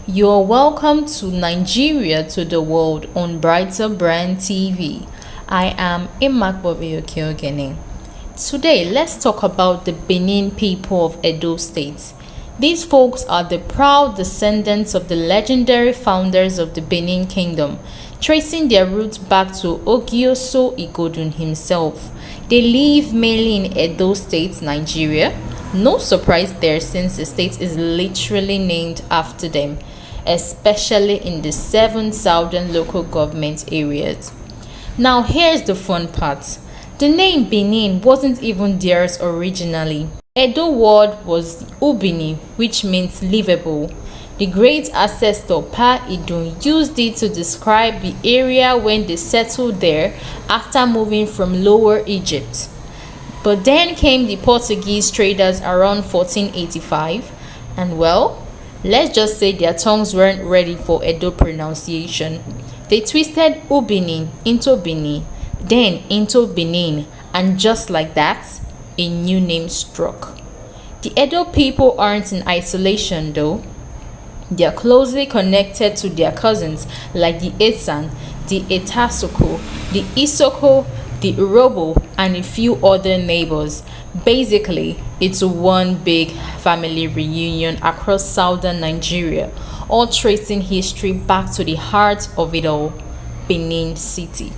You're welcome to Nigeria to the World on Brighter Brand TV. I am Imakbobe Okeogene. Today, let's talk about the Benin people of Edo State. These folks are the proud descendants of the legendary founders of the Benin Kingdom, tracing their roots back to Ogiso Igodo himself. They live mainly in Edo State, Nigeria. No surprise there since the state is literally named after them, especially in the 7 southern local government areas. Now here's the fun part. The name Benin wasn't even theirs originally. Edo word was Ubini, which means livable. The great ancestor Pa Edo used it to describe the area when they settled there after moving from Lower Egypt. But then came the Portuguese traders around 1485, and well, let's just say their tongues weren't ready for Edo pronunciation. They twisted Ubini into Bini, then into Benin, and just like that, a new name struck. The Edo people aren't in isolation though. They are closely connected to their cousins like the Etan, the Etasoko, the Isoko, the Urobo, and a few other neighbors. Basically, it's one big family reunion across southern Nigeria, all tracing history back to the heart of it all, Benin City.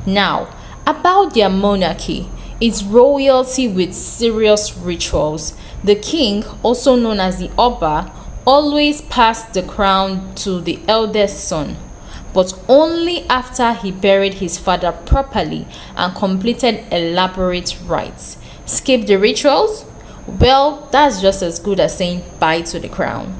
Now, about their monarchy, it's royalty with serious rituals. The king, also known as the Oba, always passed the crown to the eldest son, but only after he buried his father properly and completed elaborate rites. Skip the rituals? Well, that's just as good as saying bye to the crown.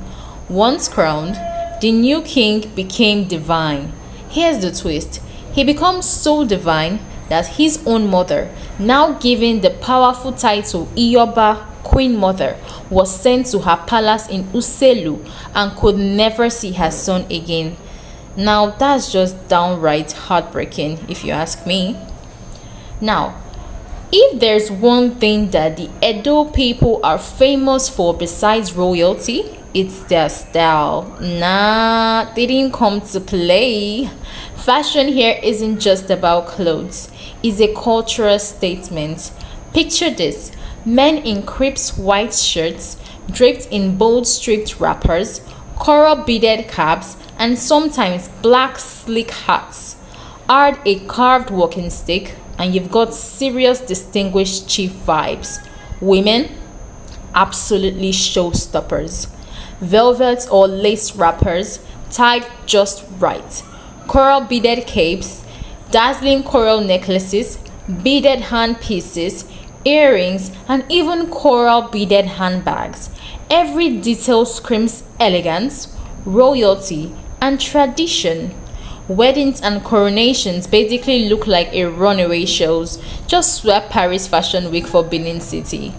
Once crowned, the new king became divine. Here's the twist. He becomes so divine that his own mother, now given the powerful title Iyoba, Queen Mother, was sent to her palace in Uselu and could never see her son again. Now that's just downright heartbreaking if you ask me. Now, if there's one thing that the Edo people are famous for besides royalty, it's their style. Nah, they didn't come to play. Fashion here isn't just about clothes, it's a cultural statement. Picture this: men in crisp white shirts, draped in bold striped wrappers, coral beaded caps, and sometimes black slick hats. Add a carved walking stick, and you've got serious distinguished chief vibes. Women, absolutely showstoppers. Velvet or lace wrappers, tied just right. Coral beaded capes, dazzling coral necklaces, beaded hand pieces, earrings, and even coral beaded handbags. Every detail screams elegance, royalty, and tradition. Weddings and coronations basically look like a runaway shows. Just swap Paris Fashion Week for Benin City.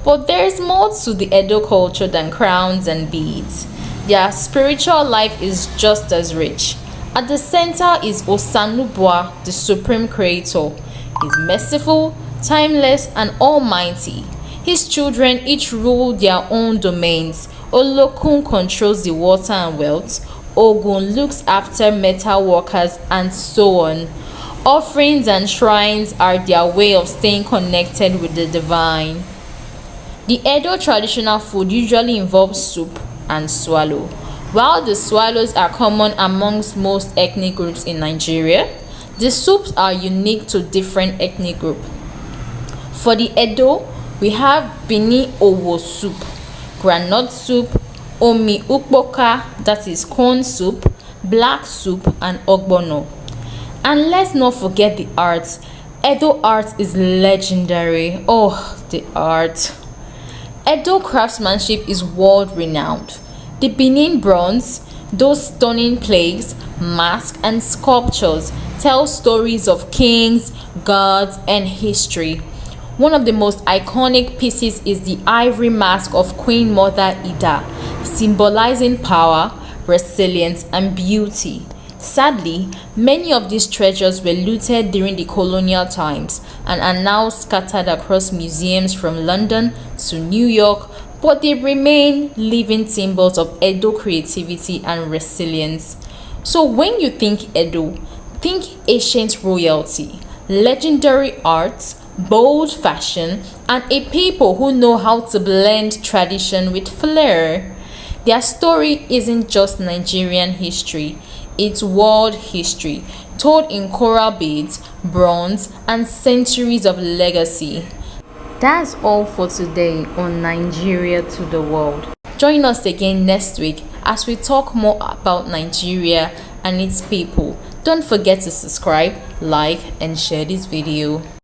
But there's more to the Edo culture than crowns and beads. Their spiritual life is just as rich. At the center is Osanubwa, the supreme creator. He's merciful, timeless, and almighty. His children each rule their own domains. Olokun controls the water and wealth. Ogun looks after metal workers, and so on. Offerings and shrines are their way of staying connected with the divine. The Edo traditional food usually involves soup and swallow. While the swallows are common amongst most ethnic groups in Nigeria, the soups are unique to different ethnic groups. For the Edo, we have Bini Owo soup, groundnut soup, Omi Ukboka, that is corn soup, black soup, and ogbono. And let's not forget the art. Edo art is legendary. Oh, the art. Edo craftsmanship is world renowned. The Benin bronze, those stunning plaques, masks, and sculptures tell stories of kings, gods, and history. One of the most iconic pieces is the ivory mask of Queen Mother Ida, symbolizing power, resilience, and beauty. Sadly, many of these treasures were looted during the colonial times and are now scattered across museums from London to New York, but they remain living symbols of Edo creativity and resilience. So when you think Edo, think ancient royalty, legendary art, bold fashion, and a people who know how to blend tradition with flair. Their story isn't just Nigerian history, it's world history, told in coral beads, bronze, and centuries of legacy. That's all for today on Nigeria to the World. Join us again next week as we talk more about Nigeria and its people. Don't forget to subscribe, like, and share this video.